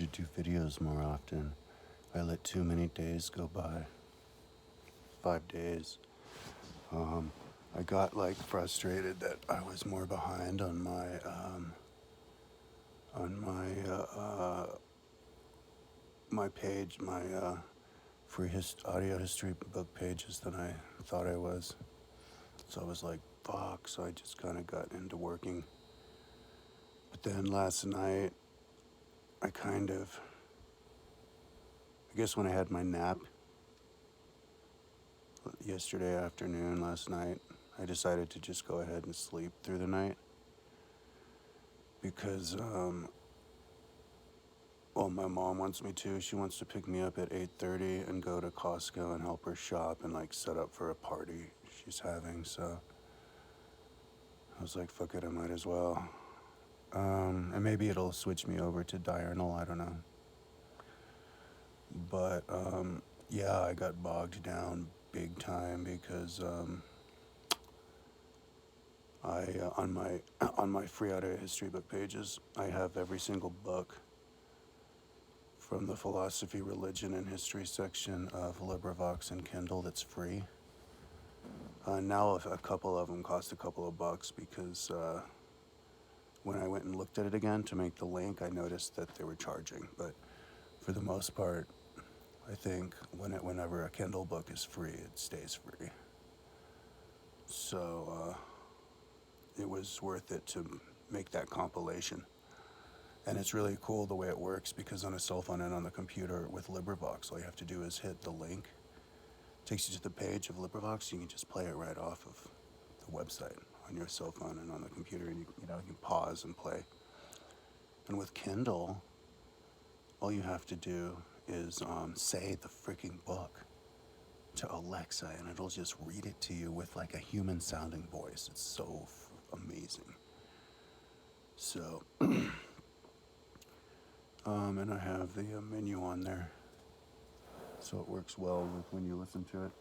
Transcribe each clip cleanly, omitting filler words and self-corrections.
to do videos more often. I let too many days go by. 5 days. I got like frustrated that I was more behind on my page, my free audio history book pages than I thought I was. So I was like, fuck. So I just kind of got into working. But then last night, I guess when I had my nap yesterday afternoon, last night, I decided to just go ahead and sleep through the night. Because, my mom wants me to. She wants to pick me up at 8:30 and go to Costco and help her shop and like set up for a party she's having. So I was like, fuck it, I might as well. And maybe it'll switch me over to diurnal, I don't know. But yeah, I got bogged down big time because I on my free audio history book pages, I have every single book from the philosophy, religion, and history section of LibriVox and Kindle that's free. Now a couple of them cost a couple of bucks because when I went and looked at it again to make the link, I noticed that they were charging. But for the most part, I think whenever a Kindle book is free, it stays free. So it was worth it to make that compilation. And it's really cool the way it works because on a cell phone and on the computer with LibriVox, all you have to do is hit the link. It takes you to the page of LibriVox. You can just play it right off of the website on your cell phone and on the computer, and you can pause and play. And with Kindle, all you have to do is say the freaking book to Alexa, and it'll just read it to you with like a human sounding voice. It's so amazing. So, and I have the menu on there, so it works well with when you listen to it.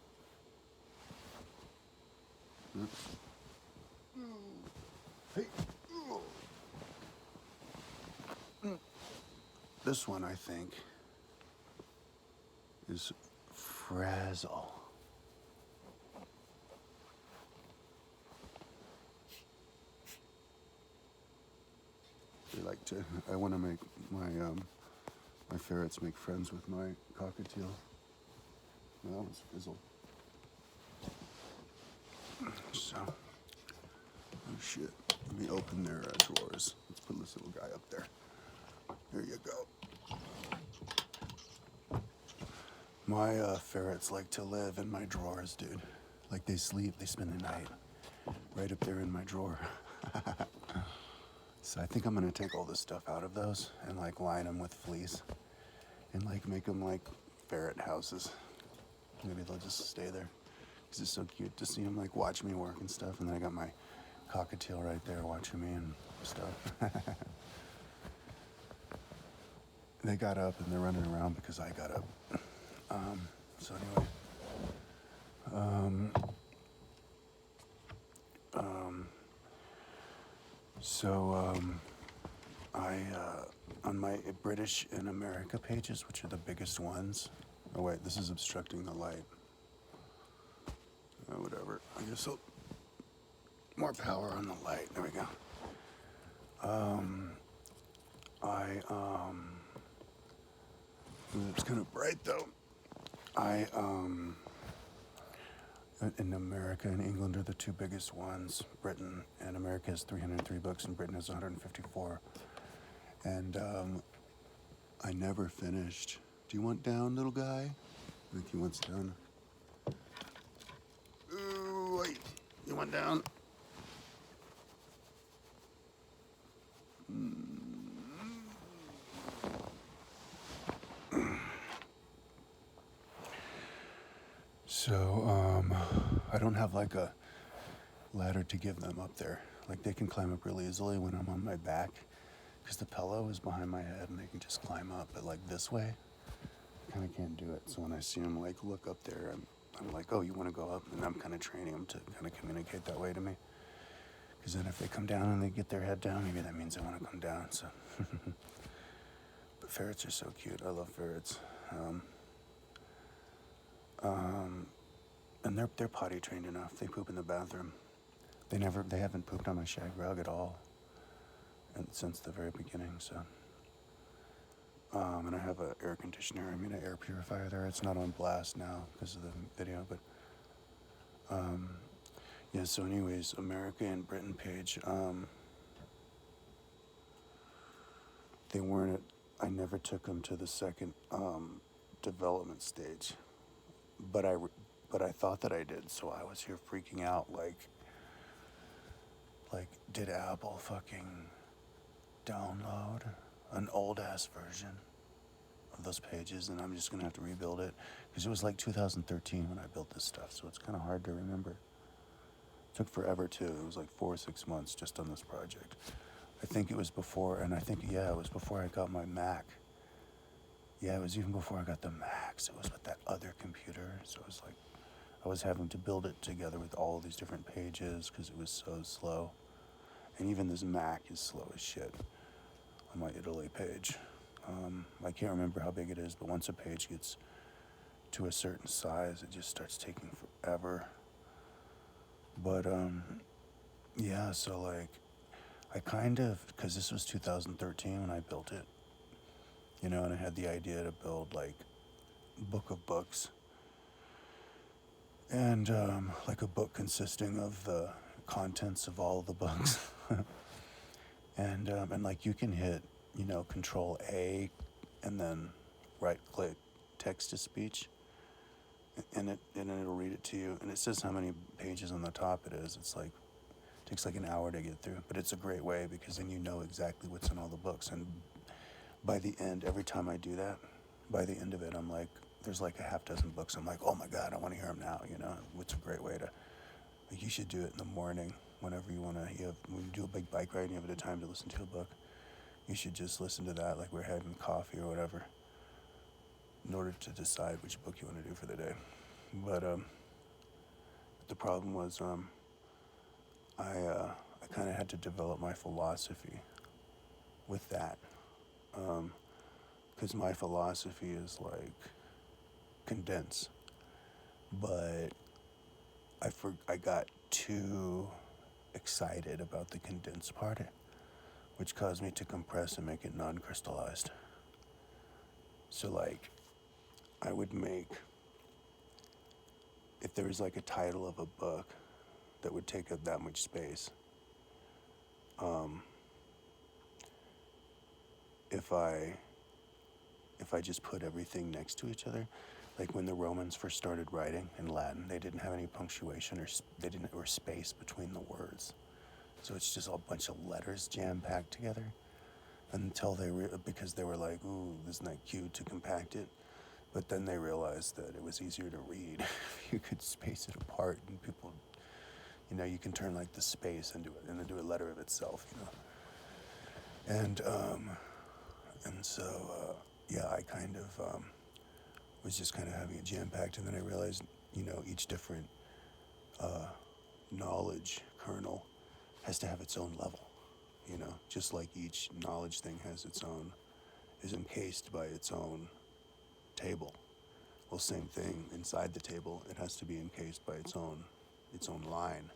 Oops. Hey. This one, I think, is Frazzle. I want to make my ferrets make friends with my cockatiel. Well, that was Fizzle. So, oh shit. Let me open their drawers. Let's put this little guy up there. There you go. My ferrets like to live in my drawers, dude. Like they sleep, they spend the night right up there in my drawer. So I think I'm gonna take all this stuff out of those and like line them with fleece and like make them like ferret houses. Maybe they'll just stay there because it's so cute to see them like watch me work and stuff. And then I got my cockatiel right there watching me and stuff. They got up and they're running around because I got up. So anyway, I on my British and America pages, which are the biggest ones. Oh wait, this is obstructing the light. Whatever. I guess more power on the light. There we go. It's kind of bright though. In America and England are the two biggest ones. Britain and America has 303 books and Britain has 154. And I never finished. Do you want down, little guy? I think he wants down. Ooh, wait. You want down? So, I don't have like a ladder to give them up there. Like they can climb up really easily when I'm on my back because the pillow is behind my head and they can just climb up. But like this way, I kind of can't do it. So when I see them like look up there, I'm like, oh, you want to go up? And I'm kind of training them to kind of communicate that way to me. Because then if they come down and they get their head down, maybe that means they want to come down. So, Ferrets are so cute. I love ferrets. Um, and they're potty trained enough. They poop in the bathroom. They haven't pooped on my shag rug at all, and since the very beginning. So, and I have an air conditioner. I mean, an air purifier there. It's not on blast now because of the video, but yeah. So, anyways, America and Britain page. They weren't. I never took them to the second development stage, but I thought that I did. So I was here freaking out, like, did Apple fucking download an old ass version of those pages, and I'm just gonna have to rebuild it because it was like 2013 when I built this stuff, so it's kind of hard to remember. It took forever too. It was like 4 or 6 months just on this project. I think it was before, and I think, yeah, it was before I got my Mac. Yeah, it was even before I got the Macs. It was with that other computer, so it was like I was having to build it together with all these different pages because it was so slow. And even this Mac is slow as shit on my Italy page. I can't remember how big it is, but once a page gets to a certain size, it just starts taking forever. But yeah, so like I kind of, because this was 2013 when I built it, you know, and I had the idea to build like book of books, and like a book consisting of the contents of all of the books. And like you can hit, you know, Control A and then right click text to speech, and it'll read it to you, and it says how many pages on the top it is. It's like takes like an hour to get through, but it's a great way because then you know exactly what's in all the books. And by the end, every time I do that, by the end of it, I'm like, there's like a half dozen books. I'm like, oh my God, I want to hear them now. You know, it's a great way to. Like, you should do it in the morning whenever you want to. When you do a big bike ride and you have the time to listen to a book, you should just listen to that like we're having coffee or whatever, in order to decide which book you want to do for the day. But the problem was I kind of had to develop my philosophy with that, because my philosophy is like condense, but I got too excited about the condensed part, which caused me to compress and make it non-crystallized. So like, I would make, if there was like a title of a book that would take up that much space, if I just put everything next to each other, like when the Romans first started writing in Latin, they didn't have any punctuation or space between the words, so it's just a bunch of letters jam packed together until because they were like, ooh, isn't that cute to compact it? But then they realized that it was easier to read if you could space it apart, and people, you know, you can turn like the space into a letter of itself, you know. And so yeah, I kind of was just kind of having it jam packed, and then I realized, you know, each different knowledge kernel has to have its own level, you know, just like each knowledge thing has its own, is encased by its own table. Well, same thing inside the table, it has to be encased by its own line.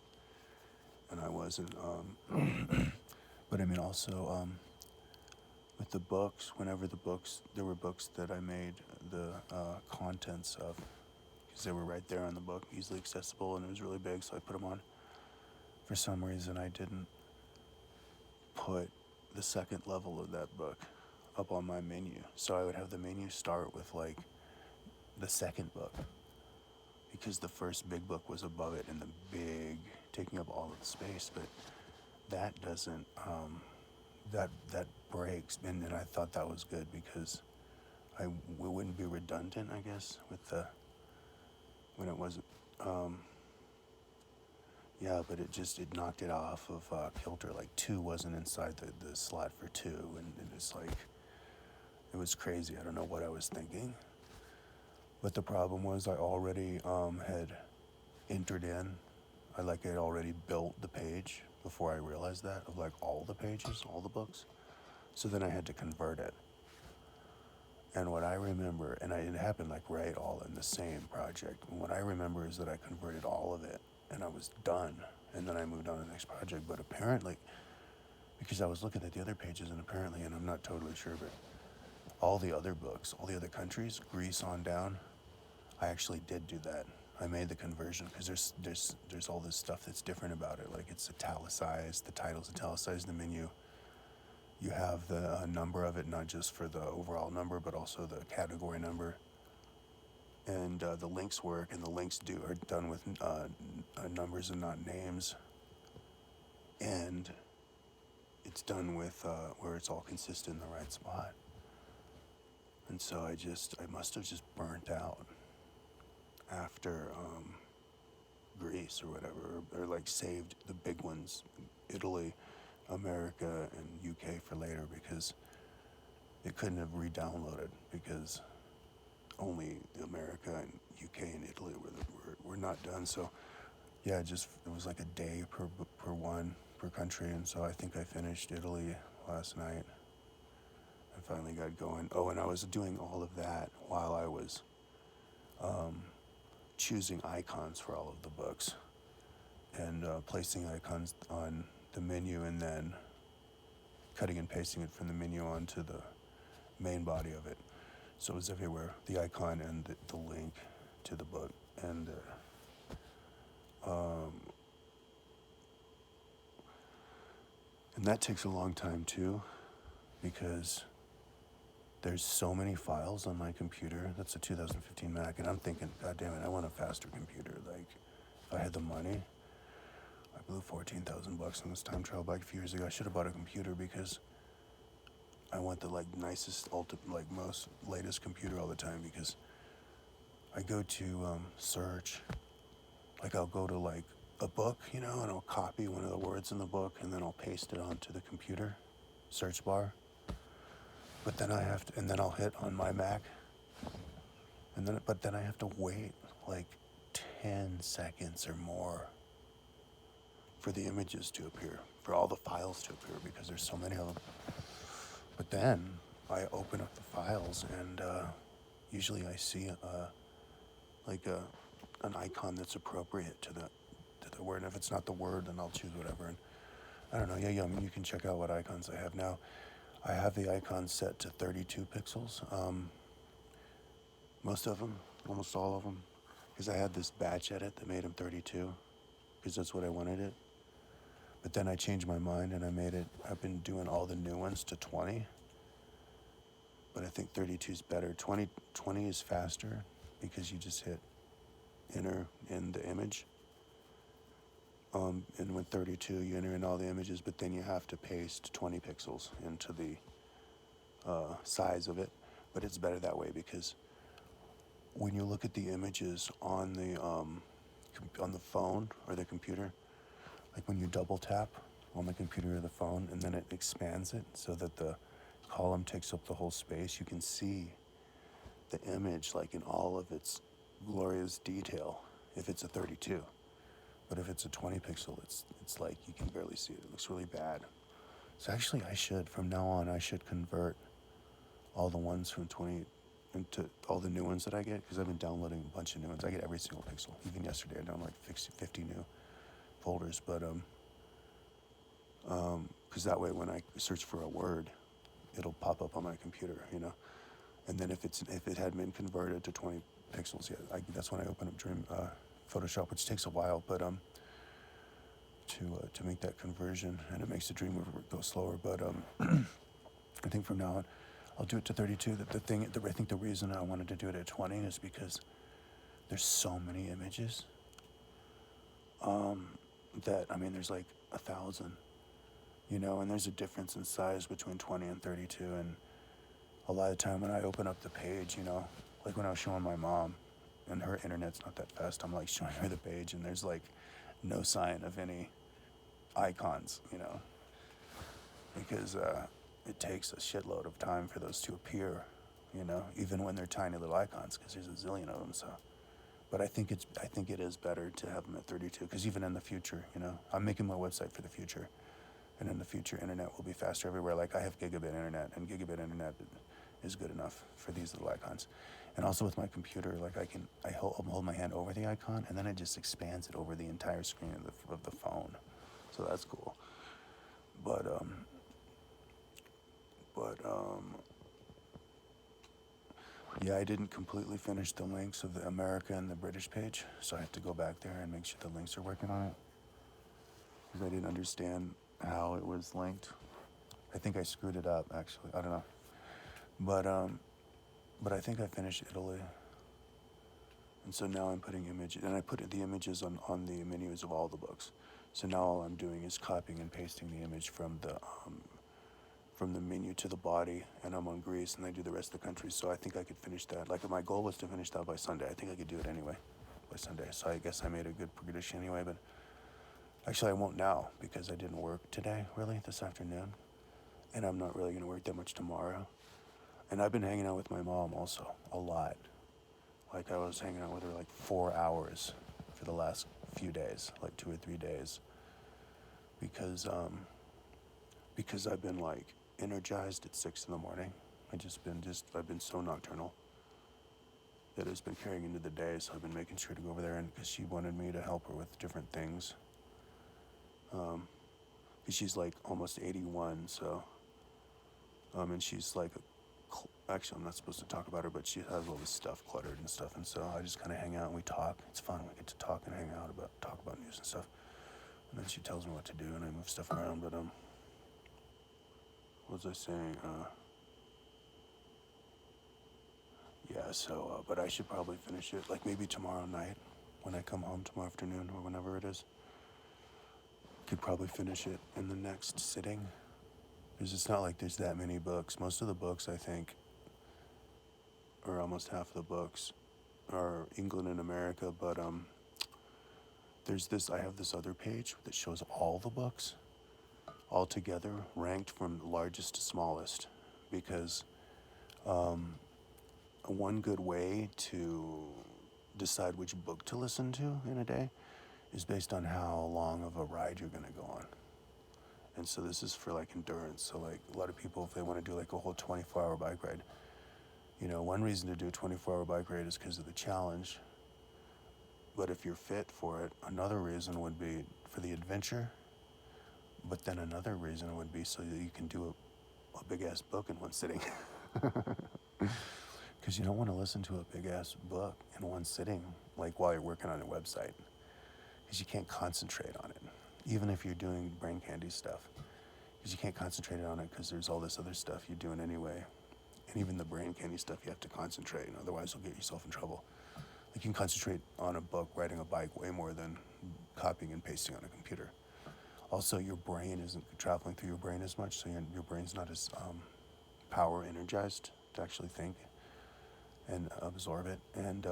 And I wasn't, but I mean also with the books, there were books that I made the contents of, because they were right there on the book, easily accessible, and it was really big, so I put them on. For some reason, I didn't put the second level of that book up on my menu, so I would have the menu start with like the second book, because the first big book was above it and the big, taking up all of the space. But that doesn't, that breaks, and I thought that was good because it wouldn't be redundant, I guess, when it wasn't, yeah, but it knocked it off of kilter. Like 2 wasn't inside the slot for 2, and it's like, it was crazy. I don't know what I was thinking. But the problem was I already had entered in, I had already built the page before I realized that, of like all the pages, all the books. So then I had to convert it. And what I remember, it happened like right all in the same project. And what I remember is that I converted all of it and I was done. And then I moved on to the next project. But apparently, because I was looking at the other pages, and apparently, and I'm not totally sure, but all the other books, all the other countries, Greece on down, I actually did do that. I made the conversion because there's all this stuff that's different about it. Like it's italicized, the title's italicized, the menu. You have the number of it, not just for the overall number, but also the category number. And the links work, and the links are done with numbers and not names. And it's done with where it's all consistent in the right spot. And so I must have just burnt out after Greece or whatever, or like saved the big ones, Italy, America, and UK for later, because it couldn't have re-downloaded because only America and UK and Italy were not done. So yeah, it was like a day per one per country, and so I think I finished Italy last night. I finally got going. Oh, and I was doing all of that while I was choosing icons for all of the books and placing icons on the menu and then cutting and pasting it from the menu onto the main body of it. So it was everywhere, the icon and the link to the book. And that takes a long time too, because there's so many files on my computer. That's a 2015 Mac, and I'm thinking, God damn it, I want a faster computer. Like, if I had the money, I blew $14,000 on this time trial bike a few years ago. I should have bought a computer because I want the nicest, most latest computer all the time, because I go to search, I'll go to a book, and I'll copy one of the words in the book and then I'll paste it onto the computer search bar. But then and then I'll hit on my Mac, but then I have to wait 10 seconds or more for the images to appear, for all the files to appear, because there's so many of them. But then I open up the files, and usually I see an icon that's appropriate to the word. And if it's not the word, then I'll choose whatever. And I don't know. Yeah. I mean, you can check out what icons I have now. I have the icons set to 32 pixels. Most of them, almost all of them, because I had this batch edit that made them 32, because that's what I wanted it. But then I changed my mind and I've been doing all the new ones to 20. But I think 32 is better. 20 is faster because you just hit enter in the image. And with 32, you enter in all the images, but then you have to paste 20 pixels into the size of it. But it's better that way, because when you look at the images on the phone or the computer, like when you double tap on the computer or the phone and then it expands it so that the column takes up the whole space, you can see the image in all of its glorious detail if it's a 32. But if it's a 20 pixel, it's like you can barely see it. It looks really bad. So actually from now on, I should convert all the ones from 20 into all the new ones that I get, because I've been downloading a bunch of new ones. I get every single pixel. Even yesterday, I downloaded 50 new folders. But because that way when I search for a word, it'll pop up on my computer, And then if it had been converted to 20 pixels, that's when I open up Photoshop, which takes a while, but to make that conversion, and it makes the Dreamweaver go slower. But I think from now on, I'll do it to 32. I think the reason I wanted to do it at 20 is because there's so many images. There's 1,000, and there's a difference in size between 20 and 32. And a lot of the time when I open up the page, like when I was showing my mom, and her internet's not that fast, I'm showing her the page, and there's no sign of any icons, because it takes a shitload of time for those to appear, even when they're tiny little icons, because there's a zillion of them. So, but I think it is better to have them at 32, because even in the future, I'm making my website for the future, and in the future, internet will be faster everywhere. I have gigabit internet, and gigabit internet is good enough for these little icons. And also with my computer, like I hold my hand over the icon, and then it just expands it over the entire screen of the phone. So that's cool. But yeah, I didn't completely finish the links of the America and the British page, so I have to go back there and make sure the links are working on it, because I didn't understand how it was linked. I think I screwed it up, actually. I don't know. But I think I finished Italy. And so now I'm putting images, and I put the images on the menus of all the books. So now all I'm doing is copying and pasting the image from the menu to the body, and I'm on Greece, and I do the rest of the country. So I think I could finish that. Like, my goal was to finish that by Sunday. I think I could do it anyway by Sunday. So I guess I made a good prediction anyway, but actually I won't now, because I didn't work today, really, this afternoon. And I'm not really going to work that much tomorrow. And I've been hanging out with my mom also, a lot. Like, I was hanging out with her like 4 hours for the last few days, like 2 or 3 days. Because I've been like energized at 6 in the morning. I've been so nocturnal that it's been carrying into the day, so I've been making sure to go over there, and because she wanted me to help her with different things. Because she's like almost 81, so, and she's like, actually, I'm not supposed to talk about her, but she has all this stuff cluttered and stuff, and so I just kind of hang out and we talk. It's fun. We get to talk and hang out talk about news and stuff. And then she tells me what to do, and I move stuff around. But what was I saying? Yeah. So, but I should probably finish it, like maybe tomorrow night when I come home tomorrow afternoon or whenever it is. Could probably finish it in the next sitting. Because it's not like there's that many books. Most of the books, I think, or almost half of the books, are England and America. But I have this other page that shows all the books all together, ranked from largest to smallest, because one good way to decide which book to listen to in a day is based on how long of a ride you're going to go on. And so this is for like endurance. So like a lot of people, if they want to do like a whole 24-hour bike ride, one reason to do a 24-hour bike ride is because of the challenge. But if you're fit for it, another reason would be for the adventure. But then another reason would be so that you can do a big-ass book in one sitting. Because you don't want to listen to a big-ass book in one sitting, like while you're working on a website. Because you can't concentrate on it, even if you're doing brain candy stuff. Because you can't concentrate on it because there's all this other stuff you're doing anyway. And even the brain candy stuff, you have to concentrate, otherwise you'll get yourself in trouble. Like, you can concentrate on a book, riding a bike, way more than copying and pasting on a computer. Also, your brain isn't traveling through your brain as much, so your brain's not as power energized to actually think and absorb it. And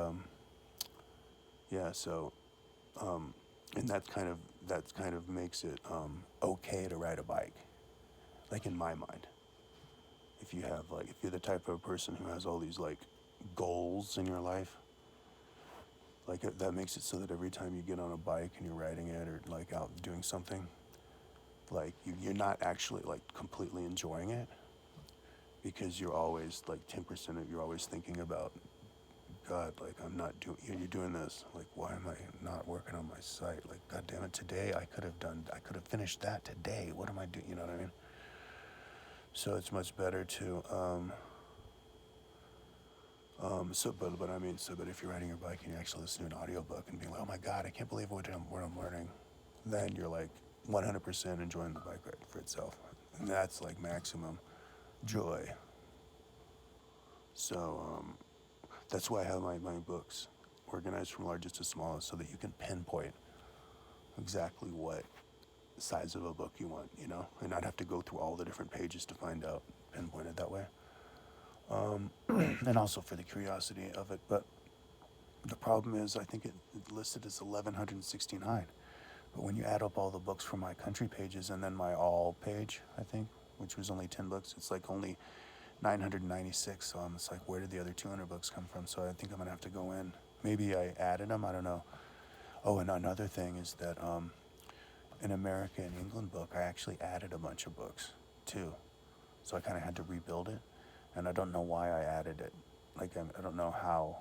and that kind of makes it okay to ride a bike, like in my mind. If you're the type of person who has all these like goals in your life, like that makes it so that every time you get on a bike and you're riding it or like out doing something, like you're not actually like completely enjoying it, because you're always like 10% of you're always thinking about, God, like I'm not doing, you're doing this, like why am I not working on my site? Like, God damn it, today I could have finished that today. What am I doing? You know what I mean? So it's much better to but if you're riding your bike and you actually listen to an audiobook and being like, oh my God, I can't believe what I'm learning, then you're like 100% enjoying the bike ride for itself. And that's like maximum joy. So that's why I have my books organized from largest to smallest, so that you can pinpoint exactly what size of a book you want, and not have to go through all the different pages to find out, pinpoint it that way. And also for the curiosity of it. But the problem is, I think it listed as 1,169. But when you add up all the books from my country pages and then my all page, I think, which was only 10 books, it's like only 996. So it's like, where did the other 200 books come from? So I think I'm going to have to go in. Maybe I added them, I don't know. Oh, and another thing is that an America and England book, I actually added a bunch of books too. So I kind of had to rebuild it. and I don't know why I added it. Like I don't know how.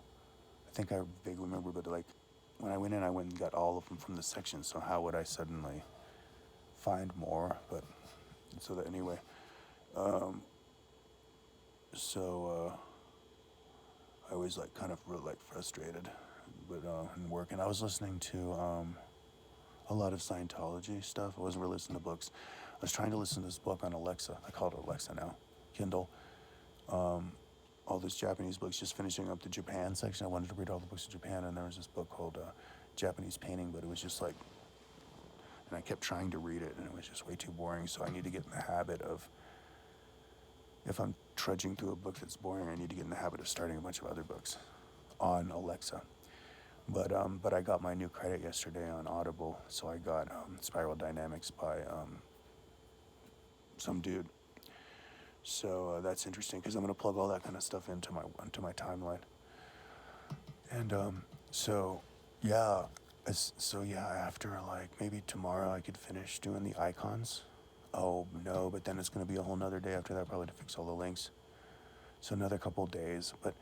I think I vaguely remember, but like when I went in, I went and got all of them from the section. So how would I suddenly find more? But so that anyway. Um, so I was like kind of real like frustrated, but in work, and I was listening to a lot of Scientology stuff. I wasn't really listening to books. I was trying to listen to this book on Alexa. I call it Alexa now, Kindle. All these Japanese books, just finishing up the Japan section. I wanted to read all the books of Japan, and there was this book called Japanese Painting, but it was just like, and I kept trying to read it, and it was just way too boring. So I need to get in the habit of, if I'm trudging through a book that's boring, I need to get in the habit of starting a bunch of other books on Alexa. But I got my new credit yesterday on Audible, so I got Spiral Dynamics by some dude. So that's interesting because I'm gonna plug all that kind of stuff into my timeline. And so yeah, after like maybe tomorrow I could finish doing the icons. Oh no, but then it's gonna be a whole nother day after that probably to fix all the links. So another couple days, but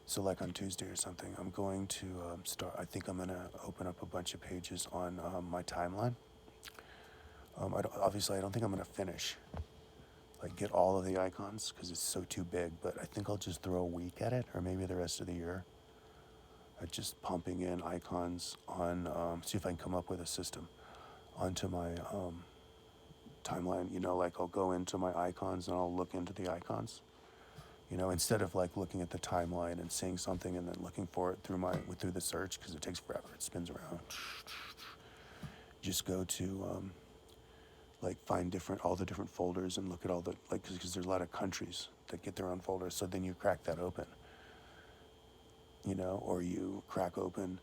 so like on Tuesday or something, I'm going to start. I think I'm gonna open up a bunch of pages on my timeline. Obviously, I don't think I'm gonna finish, like get all of the icons because it's so too big. But I think I'll just throw a week at it, or maybe the rest of the year. Just pumping in icons on, see if I can come up with a system onto my timeline. You know, like I'll go into my icons and I'll look into the icons. You know, instead of like looking at the timeline and seeing something and then looking for it through the search because it takes forever. It spins around. Just go to like find all the different folders and look at all the like because there's a lot of countries that get their own folders. So then you crack that open. You know, or you crack open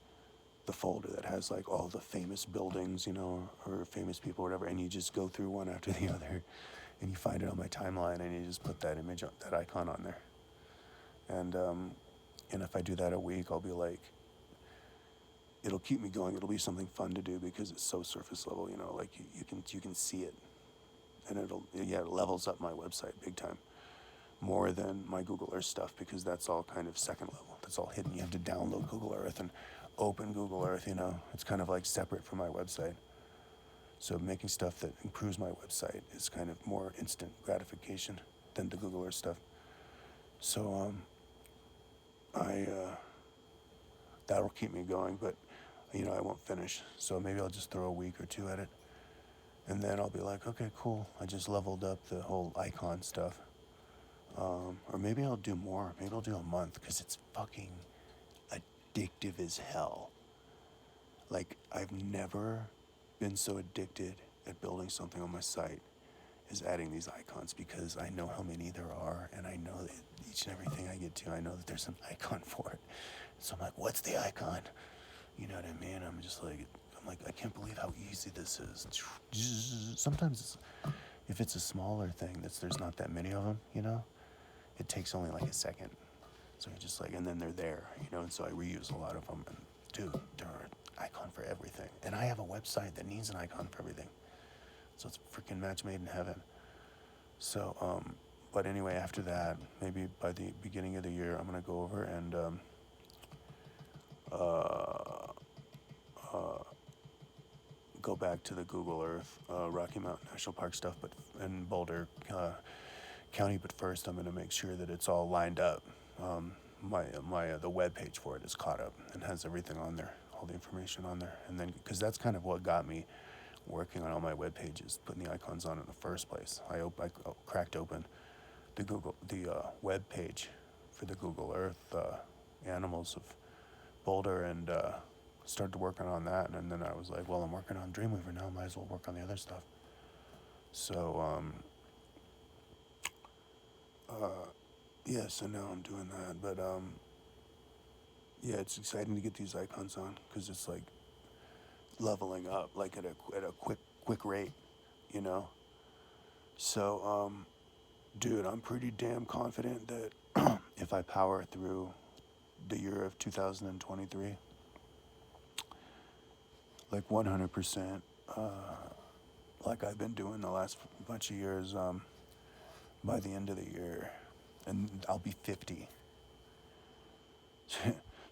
the folder that has like all the famous buildings, you know, or famous people, or whatever, and you just go through one after the other, and you find it on my timeline, and you just put that image, that icon on there, and if I do that a week, I'll be like, it'll keep me going. It'll be something fun to do because it's so surface level, you know, like you can see it, and it levels up my website big time. More than my Google Earth stuff because that's all kind of second level. That's all hidden. You have to download Google Earth and open Google Earth, you know. It's kind of like separate from my website. So making stuff that improves my website is kind of more instant gratification than the Google Earth stuff. So that'll keep me going, but you know, I won't finish. So maybe I'll just throw a week or two at it. And then I'll be like, okay, cool. I just leveled up the whole icon stuff. Or maybe I'll do more. Maybe I'll do a month because it's fucking addictive as hell. Like, I've never been so addicted at building something on my site as adding these icons because I know how many there are and I know that each and everything I get to, I know that there's an icon for it. So I'm like, what's the icon? You know what I mean? I'm like, I can't believe how easy this is. Sometimes if it's a smaller thing, there's not that many of them, you know? It takes only like a second. So you just like, and then they're there, you know, and so I reuse a lot of them. And dude, there are an icon for everything. And I have a website that needs an icon for everything. So it's a freaking match made in heaven. So, but anyway, after that, maybe by the beginning of the year, I'm going to go over and go back to the Google Earth, Rocky Mountain National Park stuff, but in Boulder County. But first, I'm going to make sure that it's all lined up. The web page for it is caught up and has everything on there, all the information on there. And then, because that's kind of what got me working on all my web pages, putting the icons on in the first place. I cracked open the web page for the Google Earth animals of Boulder and started working on that. And then I was like, well, I'm working on Dreamweaver now. Might as well work on the other stuff. So so now I'm doing that. But yeah, it's exciting to get these icons on because it's like leveling up, like at a quick rate, you know. So dude, I'm pretty damn confident that if I power through the year of 2023, like 100%, like I've been doing the last bunch of years, by the end of the year, and I'll be 50.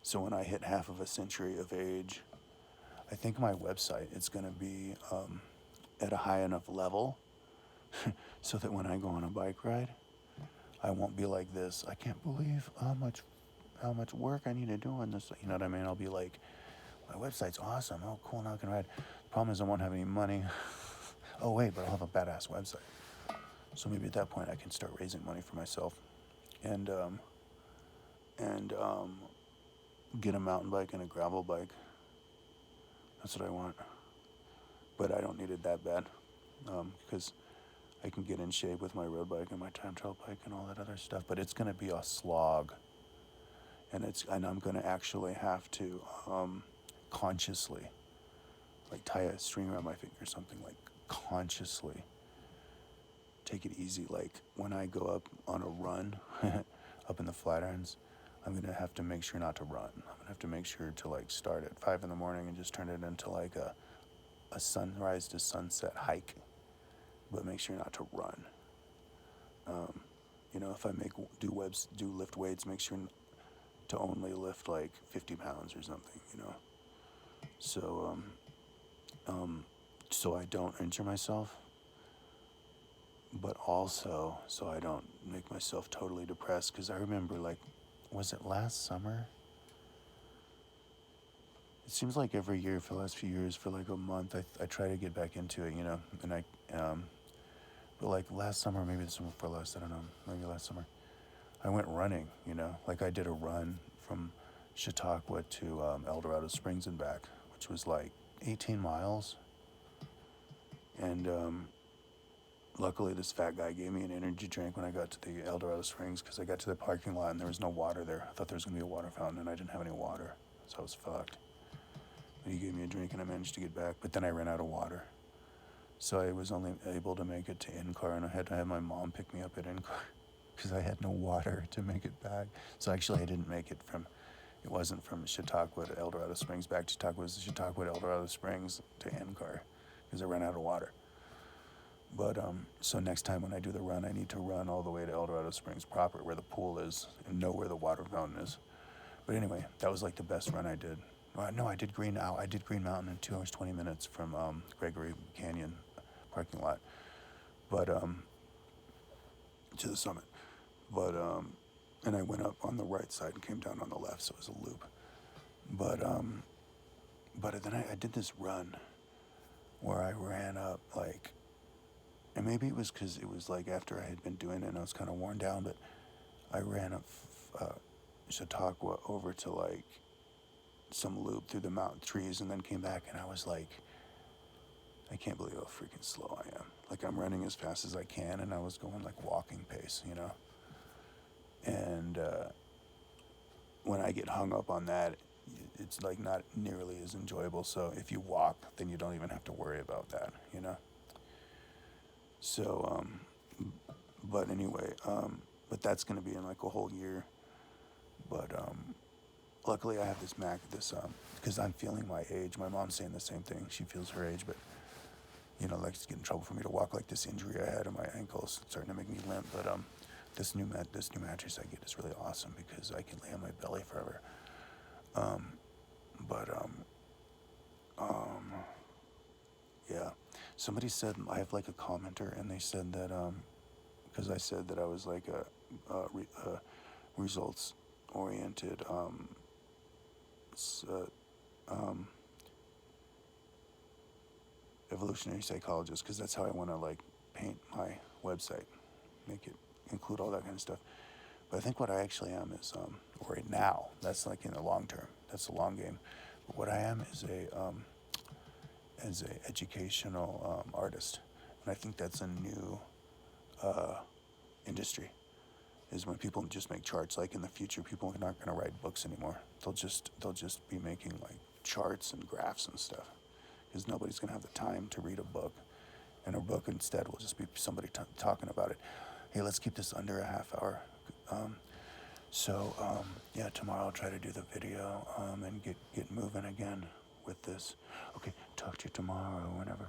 So when I hit half of a century of age, I think my website is going to be at a high enough level so that when I go on a bike ride, I won't be like this. I can't believe how much work I need to do on this. You know what I mean? I'll be like, my website's awesome. Oh, cool. Now I can ride. Problem is, I won't have any money. Oh wait, but I'll have a badass website. So maybe at that point, I can start raising money for myself, and and get a mountain bike and a gravel bike. That's what I want. But I don't need it that bad, because I can get in shape with my road bike and my time trial bike and all that other stuff. But it's going to be a slog, and I'm going to actually have to consciously, like, tie a string around my finger or something, like consciously take it easy. Like when I go up on a run up in the Flatirons, I'm going to have to make sure not to run. I'm going to have to make sure to like start at 5 in the morning and just turn it into like a sunrise to sunset hike, but make sure not to run. You know, if I do lift weights, make sure to only lift like 50 pounds or something, you know. So, so I don't injure myself, but also so I don't make myself totally depressed. Because I remember, like, was it last summer? It seems like every year for the last few years, for like a month, I try to get back into it, you know, and but like last summer, maybe the summer before last, I don't know, maybe last summer, I went running, you know, like I did a run from Chautauqua to El Dorado Springs and back, which was like 18 miles. And luckily, this fat guy gave me an energy drink when I got to the El Dorado Springs, because I got to the parking lot and there was no water there. I thought there was going to be a water fountain, and I didn't have any water, so I was fucked. But he gave me a drink and I managed to get back, but then I ran out of water. So I was only able to make it to in-car, and I had to have my mom pick me up at in-car because I had no water to make it back. So actually I didn't make it it wasn't from Chautauqua to El Dorado Springs back to Chautauqua. It was Chautauqua to El Dorado Springs to in-car because I ran out of water. But so next time when I do the run, I need to run all the way to El Dorado Springs proper, where the pool is, and know where the water fountain is. But anyway, that was like the best run I did. No, I did Green Mountain in 2 hours 20 minutes from Gregory Canyon parking lot, but to the summit. But and I went up on the right side and came down on the left, so it was a loop. But then I did this run where I ran up like, and maybe it was because it was like after I had been doing it and I was kind of worn down, but I ran up Chautauqua over to like some loop through the mountain trees and then came back, and I was like, I can't believe how freaking slow I am. Like, I'm running as fast as I can, and I was going like walking pace, you know? And when I get hung up on that, it's like not nearly as enjoyable. So if you walk, then you don't even have to worry about that, you know? So, but anyway, but that's going to be in like a whole year. But luckily I have this because I'm feeling my age. My mom's saying the same thing. She feels her age, but, you know, like, it's getting in trouble for me to walk. Like this injury I had in my ankles starting to make me limp. But this new mattress I get is really awesome because I can lay on my belly forever. Yeah. Somebody said, I have like a commenter, and they said that because I said that I was like a results oriented evolutionary psychologist, because that's how I want to like paint my website, make it include all that kind of stuff. But I think what I actually am is, or now, that's like in the long term, that's the long game. But what I am is a educational artist, and I think that's a new industry. Is when people just make charts. Like in the future, people are not going to write books anymore. They'll just be making like charts and graphs and stuff, because nobody's going to have the time to read a book, and a book instead will just be somebody talking about it. Hey, let's keep this under a half hour. Yeah, tomorrow I'll try to do the video and get moving again with this. Okay, talk to you tomorrow or whenever.